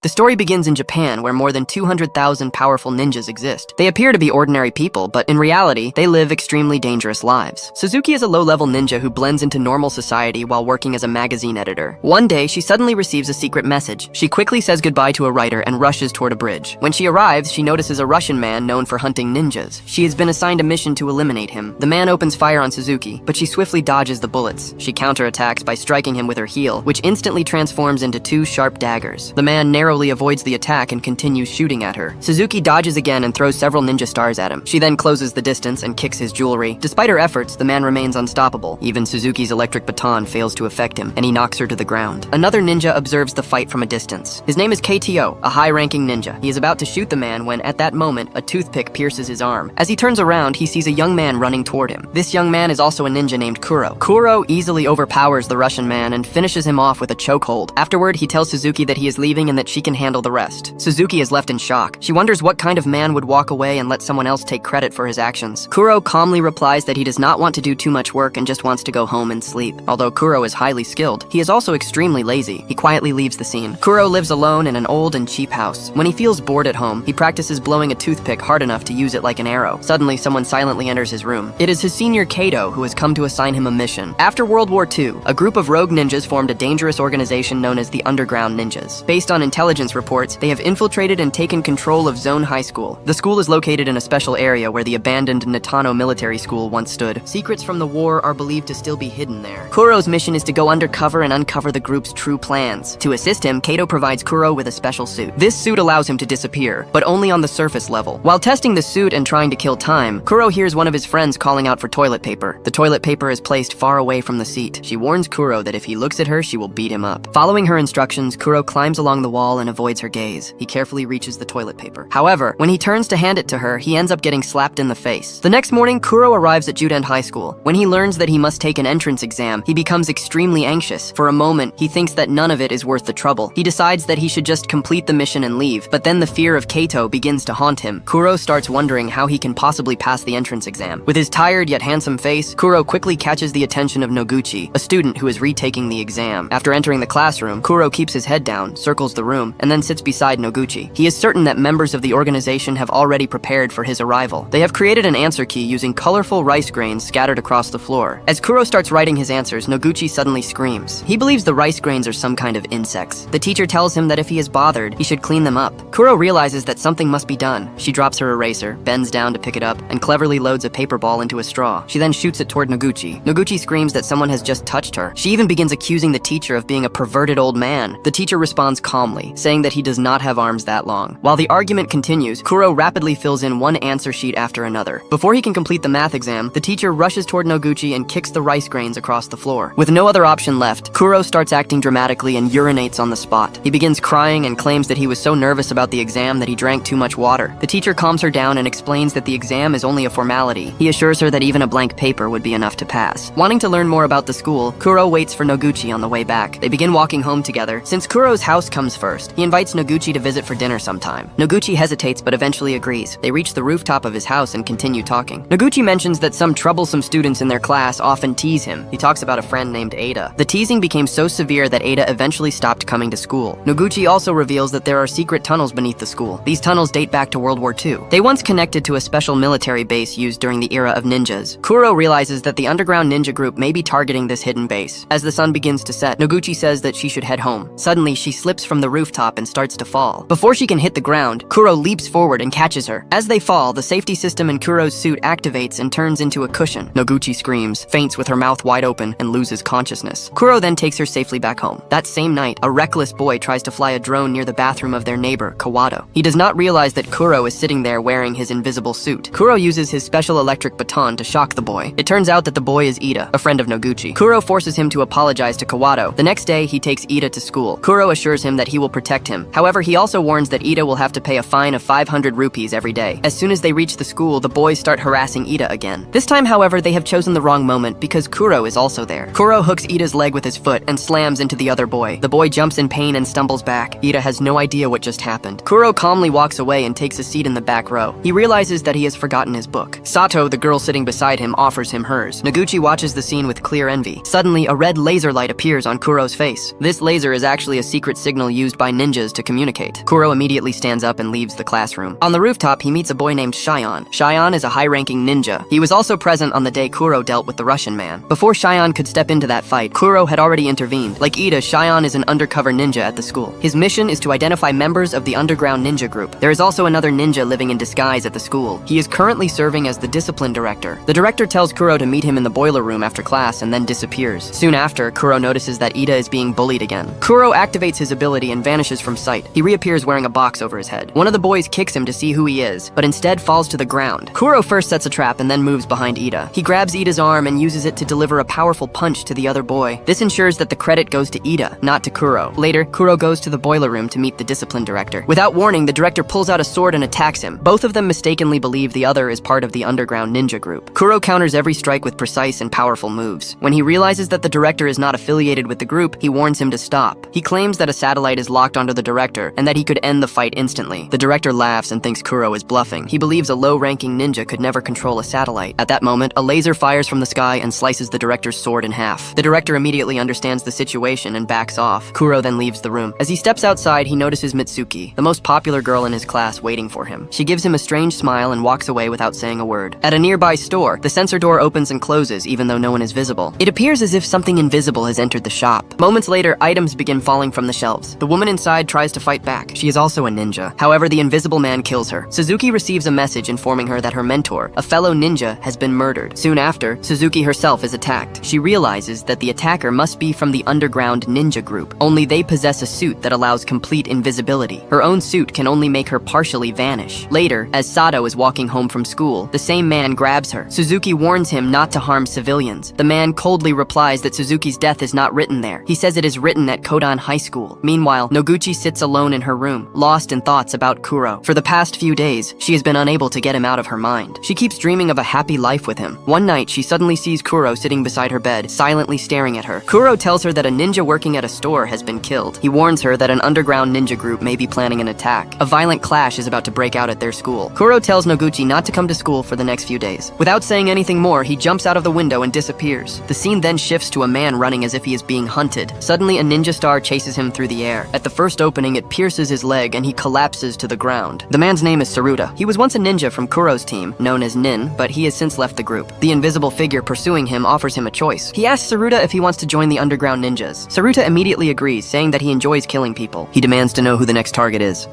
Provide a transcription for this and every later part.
The story begins in Japan, where more than 200,000 powerful ninjas exist. They appear to be ordinary people, but in reality, they live extremely dangerous lives. Suzuki is a low-level ninja who blends into normal society while working as a magazine editor. One day, she suddenly receives a secret message. She quickly says goodbye to a writer and rushes toward a bridge. When she arrives, she notices a Russian man known for hunting ninjas. She has been assigned a mission to eliminate him. The man opens fire on Suzuki, but she swiftly dodges the bullets. She counterattacks by striking him with her heel, which instantly transforms into two sharp daggers. The man narrowly avoids the attack and continues shooting at her. Suzuki dodges again and throws several ninja stars at him. She then closes the distance and kicks his jewelry. Despite her efforts, the man remains unstoppable. Even Suzuki's electric baton fails to affect him, and he knocks her to the ground. Another ninja observes the fight from a distance. His name is KTO, a high-ranking ninja. He is about to shoot the man when, at that moment, a toothpick pierces his arm. As he turns around, he sees a young man running toward him. This young man is also a ninja named Kuro. Kuro easily overpowers the Russian man and finishes him off with a chokehold. Afterward, he tells Suzuki that he is leaving and that she can handle the rest. Suzuki is left in shock. She wonders what kind of man would walk away and let someone else take credit for his actions. Kuro calmly replies that he does not want to do too much work and just wants to go home and sleep. Although Kuro is highly skilled, he is also extremely lazy. He quietly leaves the scene. Kuro lives alone in an old and cheap house. When he feels bored at home, he practices blowing a toothpick hard enough to use it like an arrow. Suddenly, someone silently enters his room. It is his senior Kato, who has come to assign him a mission. After World War II, a group of rogue ninjas formed a dangerous organization known as the Underground Ninjas. Based on intelligence reports, they have infiltrated and taken control of Zone High School. The school is located in a special area where the abandoned Natano military school once stood. Secrets from the war are believed to still be hidden there. Kuro's mission is to go undercover and uncover the group's true plans. To assist him, Kato provides Kuro with a special suit. This suit allows him to disappear, but only on the surface level. While testing the suit and trying to kill time, Kuro hears one of his friends calling out for toilet paper. The toilet paper is placed far away from the seat. She warns Kuro that if he looks at her, she will beat him up. Following her instructions, Kuro climbs along the wall and avoids her gaze. He carefully reaches the toilet paper. However, when he turns to hand it to her, he ends up getting slapped in the face. The next morning, Kuro arrives at Juden High School. When he learns that he must take an entrance exam, he becomes extremely anxious. For a moment, he thinks that none of it is worth the trouble. He decides that he should just complete the mission and leave, but then the fear of Kato begins to haunt him. Kuro starts wondering how he can possibly pass the entrance exam. With his tired yet handsome face, Kuro quickly catches the attention of Noguchi, a student who is retaking the exam. After entering the classroom, Kuro keeps his head down, circles the room, and then sits beside Noguchi. He is certain that members of the organization have already prepared for his arrival. They have created an answer key using colorful rice grains scattered across the floor. As Kuro starts writing his answers, Noguchi suddenly screams. He believes the rice grains are some kind of insects. The teacher tells him that if he is bothered, he should clean them up. Kuro realizes that something must be done. She drops her eraser, bends down to pick it up, and cleverly loads a paper ball into a straw. She then shoots it toward Noguchi. Noguchi screams that someone has just touched her. She even begins accusing the teacher of being a perverted old man. The teacher responds calmly, saying that he does not have arms that long. While the argument continues, Kuro rapidly fills in one answer sheet after another. Before he can complete the math exam, the teacher rushes toward Noguchi and kicks the rice grains across the floor. With no other option left, Kuro starts acting dramatically and urinates on the spot. He begins crying and claims that he was so nervous about the exam that he drank too much water. The teacher calms her down and explains that the exam is only a formality. He assures her that even a blank paper would be enough to pass. Wanting to learn more about the school, Kuro waits for Noguchi on the way back. They begin walking home together. Since Kuro's house comes first, he invites Noguchi to visit for dinner sometime. Noguchi hesitates but eventually agrees. They reach the rooftop of his house and continue talking. Noguchi mentions that some troublesome students in their class often tease him. He talks about a friend named Ada. The teasing became so severe that Ada eventually stopped coming to school. Noguchi also reveals that there are secret tunnels beneath the school. These tunnels date back to World War II. They once connected to a special military base used during the era of ninjas. Kuro realizes that the underground ninja group may be targeting this hidden base. As the sun begins to set, Noguchi says that she should head home. Suddenly, she slips from the rooftop and starts to fall. Before she can hit the ground, Kuro leaps forward and catches her. As they fall, the safety system in Kuro's suit activates and turns into a cushion. Noguchi screams, faints with her mouth wide open, and loses consciousness. Kuro then takes her safely back home. That same night, a reckless boy tries to fly a drone near the bathroom of their neighbor, Kawato. He does not realize that Kuro is sitting there wearing his invisible suit. Kuro uses his special electric baton to shock the boy. It turns out that the boy is Ida, a friend of Noguchi. Kuro forces him to apologize to Kawato. The next day, he takes Ida to school. Kuro assures him that he will protect him. However, he also warns that Ida will have to pay a fine of 500 rupees every day. As soon as they reach the school, the boys start harassing Ida again. This time, however, they have chosen the wrong moment because Kuro is also there. Kuro hooks Ida's leg with his foot and slams into the other boy. The boy jumps in pain and stumbles back. Ida has no idea what just happened. Kuro calmly walks away and takes a seat in the back row. He realizes that he has forgotten his book. Sato, the girl sitting beside him, offers him hers. Noguchi watches the scene with clear envy. Suddenly, a red laser light appears on Kuro's face. This laser is actually a secret signal used by Sci-Fi ninjas to communicate. Kuro immediately stands up and leaves the classroom. On the rooftop, he meets a boy named Shion. Shion is a high-ranking ninja. He was also present on the day Kuro dealt with the Russian man. Before Shion could step into that fight, Kuro had already intervened. Like Ida, Shion is an undercover ninja at the school. His mission is to identify members of the underground ninja group. There is also another ninja living in disguise at the school. He is currently serving as the discipline director. The director tells Kuro to meet him in the boiler room after class and then disappears. Soon after, Kuro notices that Ida is being bullied again. Kuro activates his ability and vanishes from sight. He reappears wearing a box over his head. One of the boys kicks him to see who he is, but instead falls to the ground. Kuro first sets a trap and then moves behind Ida. He grabs Ida's arm and uses it to deliver a powerful punch to the other boy. This ensures that the credit goes to Ida, not to Kuro. Later, Kuro goes to the boiler room to meet the discipline director. Without warning, the director pulls out a sword and attacks him. Both of them mistakenly believe the other is part of the underground ninja group. Kuro counters every strike with precise and powerful moves. When he realizes that the director is not affiliated with the group, he warns him to stop. He claims that a satellite is locked onto the director and that he could end the fight instantly. The director laughs and thinks Kuro is bluffing. He believes a low-ranking ninja could never control a satellite. At that moment, a laser fires from the sky and slices the director's sword in half. The director immediately understands the situation and backs off. Kuro then leaves the room. As he steps outside, he notices Mitsuki, the most popular girl in his class, waiting for him. She gives him a strange smile and walks away without saying a word. At a nearby store, the sensor door opens and closes even though no one is visible. It appears as if something invisible has entered the shop. Moments later, items begin falling from the shelves. The woman inside tries to fight back. She is also a ninja. However, the invisible man kills her. Suzuki receives a message informing her that her mentor, a fellow ninja, has been murdered. Soon after, Suzuki herself is attacked. She realizes that the attacker must be from the underground ninja group. Only they possess a suit that allows complete invisibility. Her own suit can only make her partially vanish. Later, as Sato is walking home from school, the same man grabs her. Suzuki warns him not to harm civilians. The man coldly replies that Suzuki's death is not written there. He says it is written at Kodan High School. Meanwhile, Noguchi sits alone in her room, lost in thoughts about Kuro. For the past few days, she has been unable to get him out of her mind. She keeps dreaming of a happy life with him. One night, she suddenly sees Kuro sitting beside her bed, silently staring at her. Kuro tells her that a ninja working at a store has been killed. He warns her that an underground ninja group may be planning an attack. A violent clash is about to break out at their school. Kuro tells Noguchi not to come to school for the next few days. Without saying anything more, he jumps out of the window and disappears. The scene then shifts to a man running as if he is being hunted. Suddenly, a ninja star chases him through the air. At the first opening, it pierces his leg and he collapses to the ground. The man's name is Saruta. He was once a ninja from Kuro's team, known as Nin, but he has since left the group. The invisible figure pursuing him offers him a choice. He asks Saruta if he wants to join the underground ninjas. Saruta immediately agrees, saying that he enjoys killing people. He demands to know who the next target is.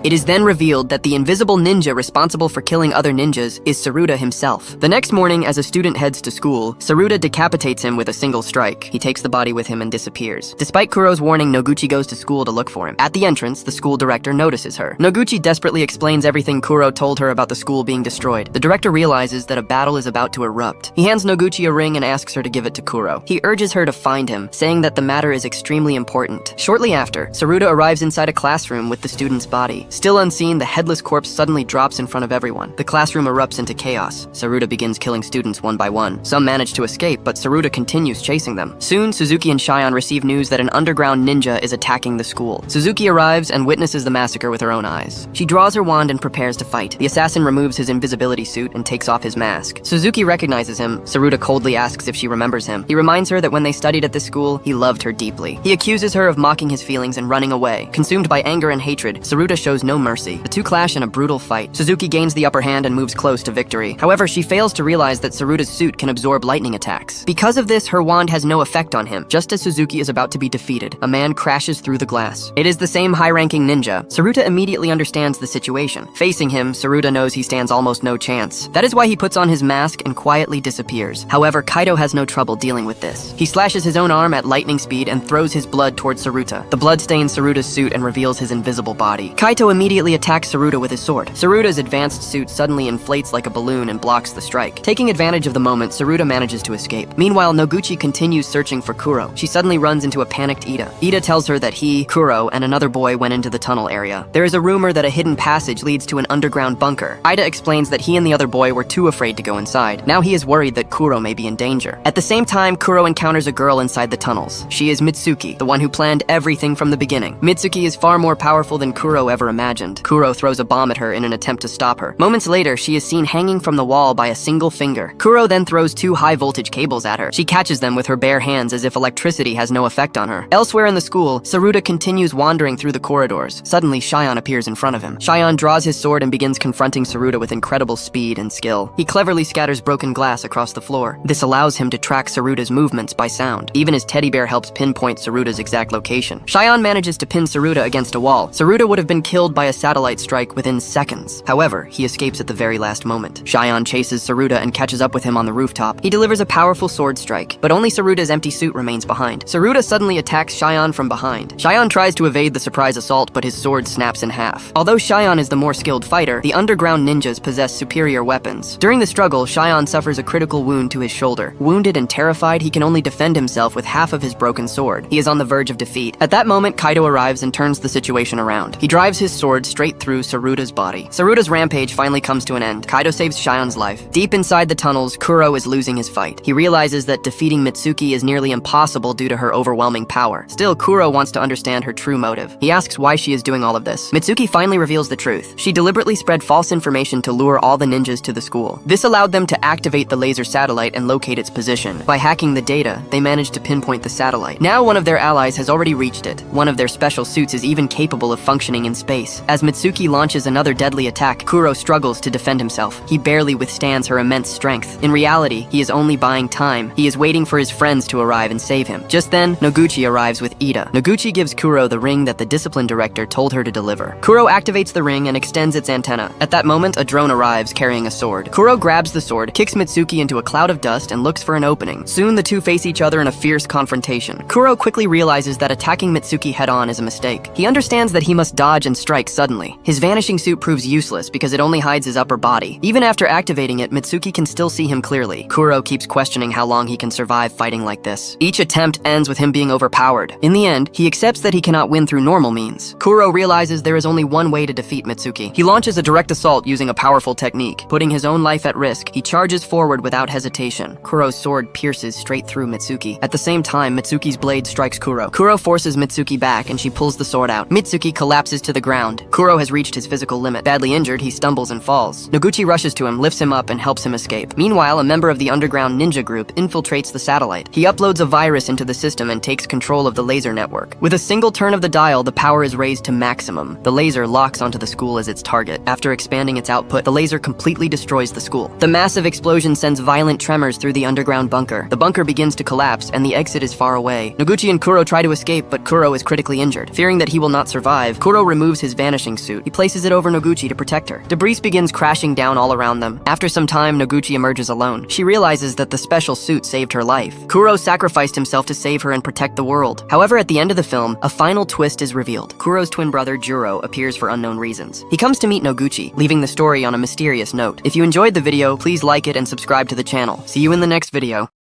It is then revealed that the invisible ninja responsible for killing other ninjas is Saruta himself. The next morning, as a student heads to school, Saruta decapitates him with a single strike. He takes the body with him and disappears. Despite Kuro's warning, Noguchi goes to school to look for him. At the entrance, the school director notices her. Noguchi desperately explains everything Kuro told her about the school being destroyed. The director realizes that a battle is about to erupt. He hands Noguchi a ring and asks her to give it to Kuro. He urges her to find him, saying that the matter is extremely important. Shortly after, Saruta arrives inside a classroom with the student's body. Still unseen, the headless corpse suddenly drops in front of everyone. The classroom erupts into chaos. Saruta begins killing students one by one. Some manage to escape, but Saruta continues chasing them. Soon, Suzuki and Shion receive news that an underground ninja is attacking the school. Suzuki arrives and witnesses the massacre with her own eyes. She draws her wand and prepares to fight. The assassin removes his invisibility suit and takes off his mask. Suzuki recognizes him. Saruta coldly asks if she remembers him. He reminds her that when they studied at this school, he loved her deeply. He accuses her of mocking his feelings and running away. Consumed by anger and hatred, Saruta shows no mercy. The two clash in a brutal fight. Suzuki gains the upper hand and moves close to victory. However, she fails to realize that Saruta's suit can absorb lightning attacks. Because of this, her wand has no effect on him. Just as Suzuki is about to be defeated, a man crashes through the glass. It is the same high-ranking ninja. Saruta immediately understands the situation. Facing him, Saruta knows he stands almost no chance. That is why he puts on his mask and quietly disappears. However, Kaido has no trouble dealing with this. He slashes his own arm at lightning speed and throws his blood towards Saruta. The blood stains Saruta's suit and reveals his invisible body. Kaito immediately attacks Saruta with his sword. Saruta's advanced suit suddenly inflates like a balloon and blocks the strike. Taking advantage of the moment, Saruta manages to escape. Meanwhile, Noguchi continues searching for Kuro. She suddenly runs into a panicked Ida. Ida tells her that he, Kuro, and another boy went into the tunnel area. There is a rumor that a hidden passage leads to an underground bunker. Ida explains that he and the other boy were too afraid to go inside. Now he is worried that Kuro may be in danger. At the same time, Kuro encounters a girl inside the tunnels. She is Mitsuki, the one who planned everything from the beginning. Mitsuki is far more powerful than Kuro ever imagined. imagined. Kuro throws a bomb at her in an attempt to stop her. Moments later, she is seen hanging from the wall by a single finger. Kuro then throws 2 high-voltage cables at her. She catches them with her bare hands as if electricity has no effect on her. Elsewhere in the school, Saruta continues wandering through the corridors. Suddenly, Shion appears in front of him. Shion draws his sword and begins confronting Saruta with incredible speed and skill. He cleverly scatters broken glass across the floor. This allows him to track Saruta's movements by sound. Even his teddy bear helps pinpoint Saruta's exact location. Shion manages to pin Saruta against a wall. Saruta would have been killed by a satellite strike within seconds. However, he escapes at the very last moment. Shion chases Saruta and catches up with him on the rooftop. He delivers a powerful sword strike, but only Saruta's empty suit remains behind. Saruta suddenly attacks Shion from behind. Shion tries to evade the surprise assault, but his sword snaps in half. Although Shion is the more skilled fighter, the underground ninjas possess superior weapons. During the struggle, Shion suffers a critical wound to his shoulder. Wounded and terrified, he can only defend himself with half of his broken sword. He is on the verge of defeat. At that moment, Kaido arrives and turns the situation around. He drives his sword straight through Saruta's body. Saruta's rampage finally comes to an end. Kaido saves Shion's life. Deep inside the tunnels, Kuro is losing his fight. He realizes that defeating Mitsuki is nearly impossible due to her overwhelming power. Still, Kuro wants to understand her true motive. He asks why she is doing all of this. Mitsuki finally reveals the truth. She deliberately spread false information to lure all the ninjas to the school. This allowed them to activate the laser satellite and locate its position. By hacking the data, they managed to pinpoint the satellite. Now one of their allies has already reached it. One of their special suits is even capable of functioning in space. As Mitsuki launches another deadly attack, Kuro struggles to defend himself. He barely withstands her immense strength. In reality, he is only buying time. He is waiting for his friends to arrive and save him. Just then, Noguchi arrives with Ida. Noguchi gives Kuro the ring that the discipline director told her to deliver. Kuro activates the ring and extends its antenna. At that moment, a drone arrives carrying a sword. Kuro grabs the sword, kicks Mitsuki into a cloud of dust, and looks for an opening. Soon, the two face each other in a fierce confrontation. Kuro quickly realizes that attacking Mitsuki head-on is a mistake. He understands that he must dodge and strike suddenly. His vanishing suit proves useless because it only hides his upper body. Even after activating it, Mitsuki can still see him clearly. Kuro keeps questioning how long he can survive fighting like this. Each attempt ends with him being overpowered. In the end, he accepts that he cannot win through normal means. Kuro realizes there is only one way to defeat Mitsuki. He launches a direct assault using a powerful technique. Putting his own life at risk, he charges forward without hesitation. Kuro's sword pierces straight through Mitsuki. At the same time, Mitsuki's blade strikes Kuro. Kuro forces Mitsuki back and she pulls the sword out. Mitsuki collapses to the ground. Kuro has reached his physical limit. Badly injured, he stumbles and falls. Noguchi rushes to him, lifts him up, and helps him escape. Meanwhile, a member of the underground ninja group infiltrates the satellite. He uploads a virus into the system and takes control of the laser network. With a single turn of the dial, the power is raised to maximum. The laser locks onto the school as its target. After expanding its output, the laser completely destroys the school. The massive explosion sends violent tremors through the underground bunker. The bunker begins to collapse, and the exit is far away. Noguchi and Kuro try to escape, but Kuro is critically injured. Fearing that he will not survive, Kuro removes his vanishing suit. He places it over Noguchi to protect her. Debris begins crashing down all around them. After some time, Noguchi emerges alone. She realizes that the special suit saved her life. Kuro sacrificed himself to save her and protect the world. However, at the end of the film, a final twist is revealed. Kuro's twin brother, Juro, appears for unknown reasons. He comes to meet Noguchi, leaving the story on a mysterious note. If you enjoyed the video, please like it and subscribe to the channel. See you in the next video.